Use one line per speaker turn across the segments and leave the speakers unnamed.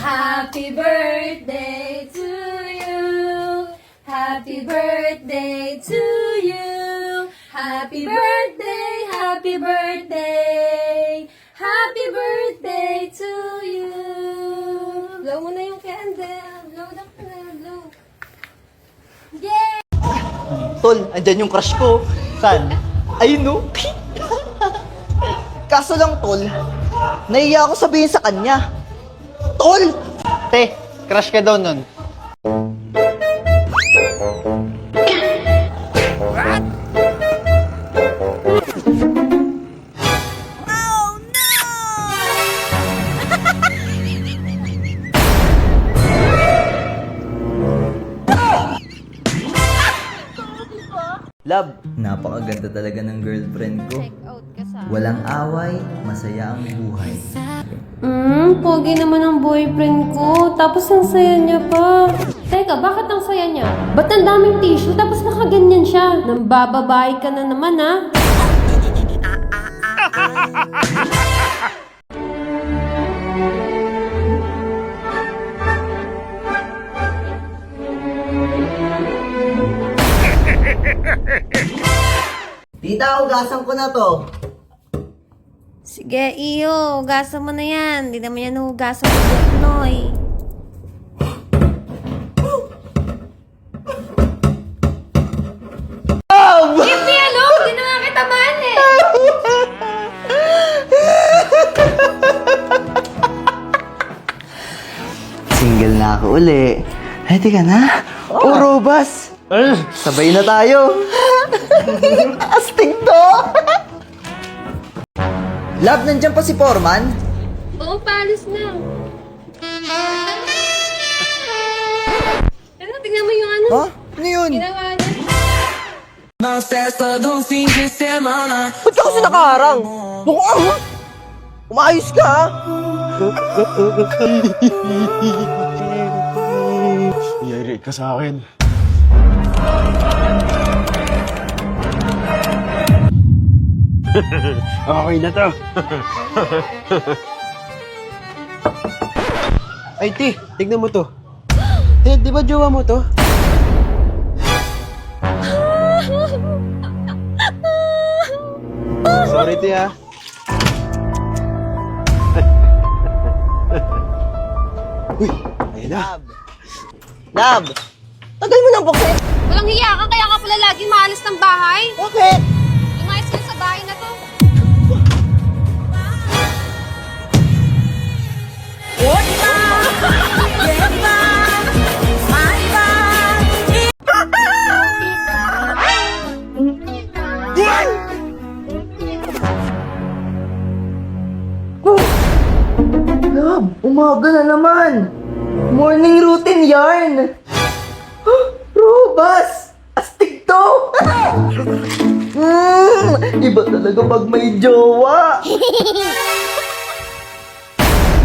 Happy birthday to you. Happy birthday to you. Happy birthday, happy birthday. Happy birthday to you. Blow mo na yung candle. Blow na blow. Yay!
Tol, andyan yung crush ko. Saan? Ayun no. Kaso lang, Tol, nahiya ako sabihin sa kanya. Tol!
Te, crush ka daw nun.
Love, napakaganda talaga ng girlfriend ko. Walang away, masaya ang buhay.
Pogi naman ang boyfriend ko. Tapos ang saya niya pa. Teka, bakit ang saya niya? Ba't ang daming tissue tapos nakaganyan siya? Nambababae ka na naman, ha?
Tita, ugasan ko na to.
Sige, iyo. Hugasan mo na yan. Hindi naman yan hugasan mo, Noy. Give me a look! Hindi na nga kita man eh!
Single na ako uli. Ready ka na? Oh, Robas! Sabay na tayo. Astig to! Love, nandyan pa si Foreman?
Oo, palis na. Ano, tignan mo yung ano?
Ha? Ano yun?
Ginawa niya.
Na festa do fim de semana.
Ba't ka kasi nakaharang? Mukhang... Umayos ka, ha?
Yari ka sa akin. Okay na to. Ay, Ti, tignan mo to. Ti, di ba jowa mo to? Sorry, Ti, ha. Uy, ayun na.
Love! Tagal mo ng buksit!
Walang hiya ka, kaya ka pala laging maalis ng bahay.
Bakit?
Lumayas ka sa bahay na to.
Love, umaga na naman! Morning routine yarn! Robas! Astig to! Iba talaga pag may jowa!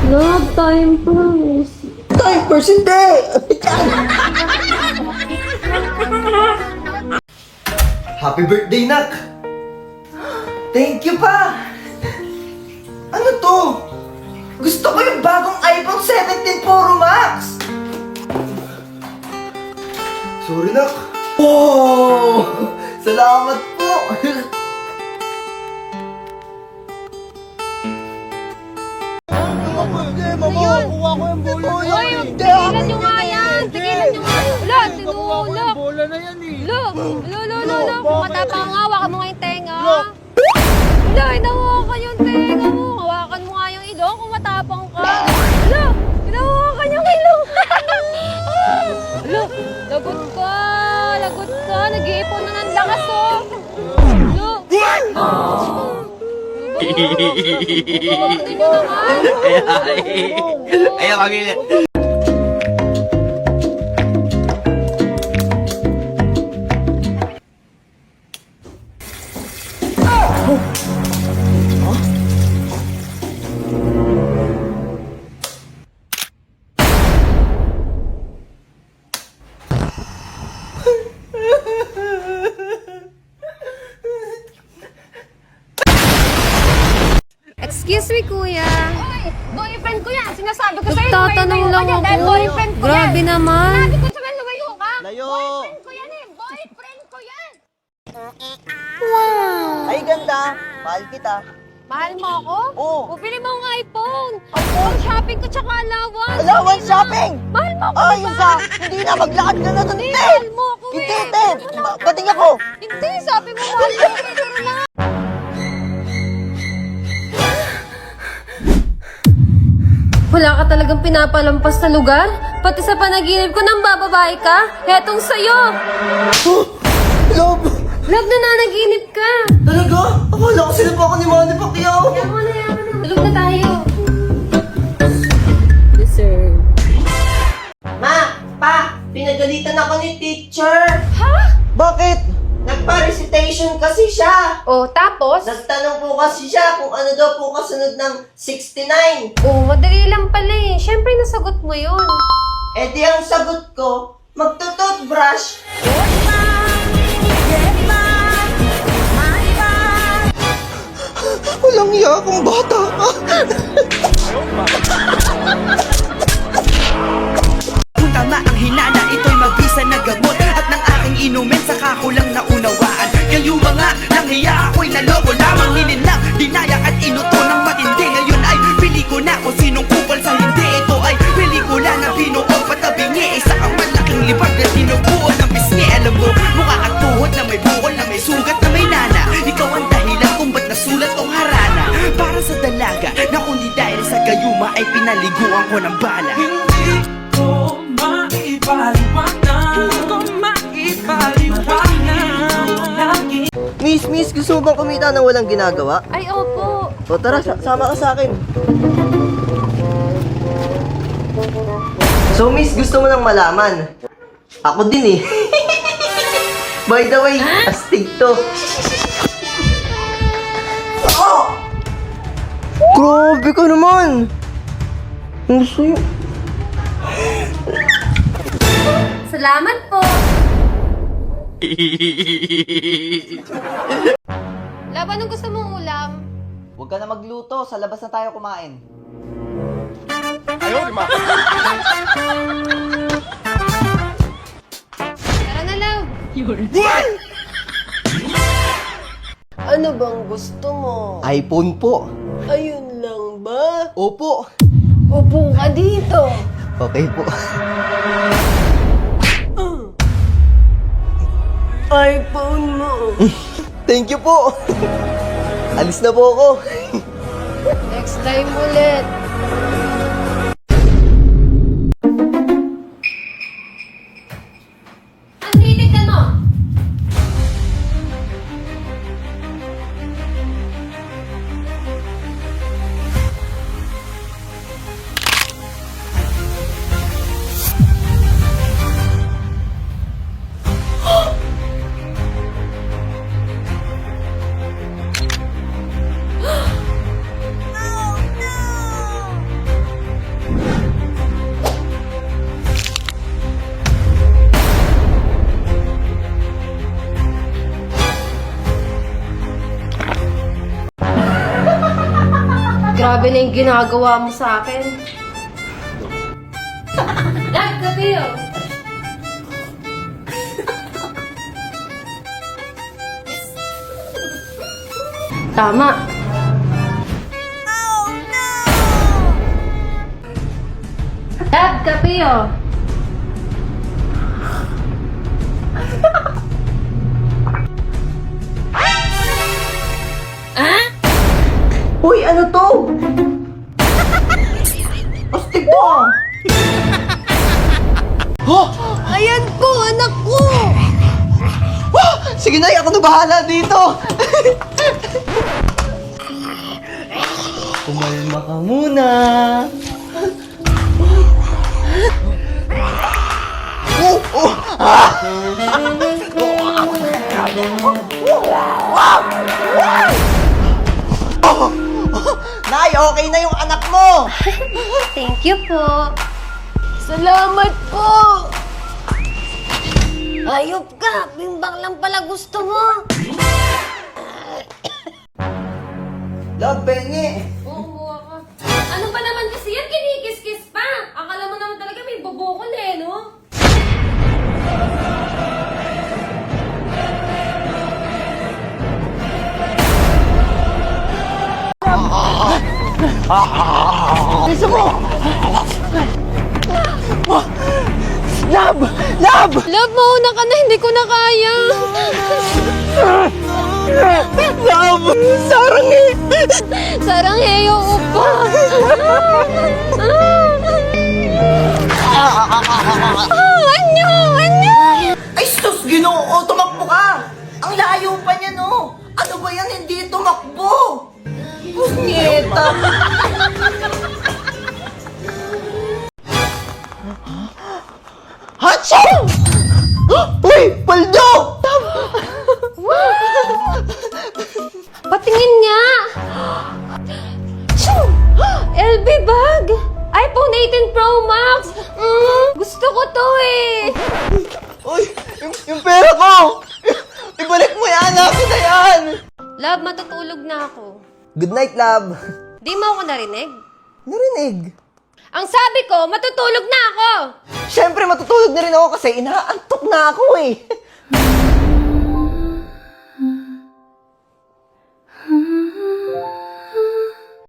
Love, time pass.
Time first, hindi! Happy birthday, Nak! Thank you pa! Ano to? Gusto ko yung bagong iPhone 17 Pro Max! Sorry, Nak. Oh! Salamat po!
Uy, tigilan nyo nga yan! Tigilan nyo nga yan! Wala, tinulak!
Bola na yan eh.
Lo! Kung matapang nga, hawakan mo nga yung tenga. Wala, hinawakan yung tenga mo. Hawakan mo nga yung ilong kung matapang ka. Wala, hinawakan yung ilong. Wala, lagot ka! Lagot ka! Nag-iipon na ng lakas, oh! Wala! Hindi nyo naman!
Ayaw, pagili.
Excuse me, kuya. boyfriend ko yan. Sinasabi ko sa'yo,
Nagtatanong
lumayo
lang
ka dyan dahil
ako.
boyfriend ko yan.
Grabe naman.
Sabi ko sa'yo, lumayo ka.
Layo.
Boyfriend ko yan eh. Boyfriend ko yan.
Ay, ganda. Mahal kita.
Mahal mo ako?
Oo.
Bili mo ang iPhone. Ang shopping ko tsaka allowance.
Allowance shopping!
Mahal mo ako,
Ay,
diba?
yung sa... Hindi na, maglakad ka na doon,
Hindi,
te!
mahal mo ako
Hindi,
eh.
te! Bating ako!
Hindi, sabi mo mahal mo ako. Pero lang.
Wala ka talagang pinapalampas na lugar? Pati sa panaginip ko nang bababae ka? Hetong sa'yo!
Love!
Love na nanaginip ka!
Talaga? Akala ko sila pa ako ni Manny Pacquiao.
Yaman na. Tulog na tayo. Deserve.
Ma! Pa! Pinagalitan ako ni teacher!
Ha?
Bakit? Nagpa-recitation kasi siya!
Oh, tapos?
Nagtanong po kasi siya kung ano daw po kasunod ng 69.
Oh, madali lang pala eh. Siyempre, nasagot mo yun.
Eh di ang sagot ko, magtututbrush. Walang iya akong bata.
Kung tama ang hinana, ito'y mabisa na gamot. At ng aking inumin, saka ko lang naunawaan. Kayo mga nanghiya, ako'y naloko lamang. Nilinlang, dinayak at inuto ng matindi. Ngayon ay pili ko na kung sinong kupal sa hindi. Ito ay pelikula na binuo patabingi. Isa kang malaking libag na tinubuo ng pisngi. Alam mo, mukha kang tuhod na may bukol, na may sugat, na may nana. Ikaw ang dahilan kung ba't nasulat tong harana. Para sa dalaga, na kundi dahil sa gayuma ay pinaliguan ko ng bala.
Miss, gusto mo bang kumita ng walang ginagawa?
Ay, opo.
O tara, sama ka sa akin. So miss, gusto mo nang malaman? Ako din eh. By the way, astig to. Oh! Grabe ka naman! Ang sayo.
Salamat po!
Lab, anong gusto mong ulam?
Huwag ka na magluto, sa labas na tayo kumain.
Tara na, love.
Ano bang gusto mo?
iPhone po.
Ayun lang ba?
Opo.
Upo ka dito.
Okay po.
iPhone mo.
Thank you po. Alis na po ako.
Next time ulit.
Ang titignan mo! Grabe na yung ginagawa mo sa akin. Love, gabi oh. Tama. Love, gabi oh.
Uy, ano to? Astig to ah.
Ayan po, anak ko.
Sige na, ako na bahala dito. Kumalma ka muna. Nay, okay na yung anak mo.
Thank you po.
Salamat po.
Ayop ka! Bimbang lang pala gusto mo!
Love, Benny.
Oo, ka. Ano ba naman
Gusto mo? Love! Love!
Love, mauna ka na, hindi ko na kaya.
Love! Sarangi!
Sarangheyo, upa. Anyo! Anyo!
Ay, sus! Ginoo! Tumakbo ka! Ang layo pa niya, no? Ano ba yan? Hindi tumakbo! Punyeta! Hatsyo! Uy! Paldo!
Patingin nga! Shoo! LB bag! iPhone 18 Pro Max! Gusto ko to eh!
Uy! Yung pera ko! Ibalik mo yan! Akin na yan!
Love, matutulog na ako.
Good night, love!
Di mo ako narinig?
Narinig?
Ang sabi ko, matutulog na ako!
Siyempre, matutulog na rin ako kasi inaantok na ako eh.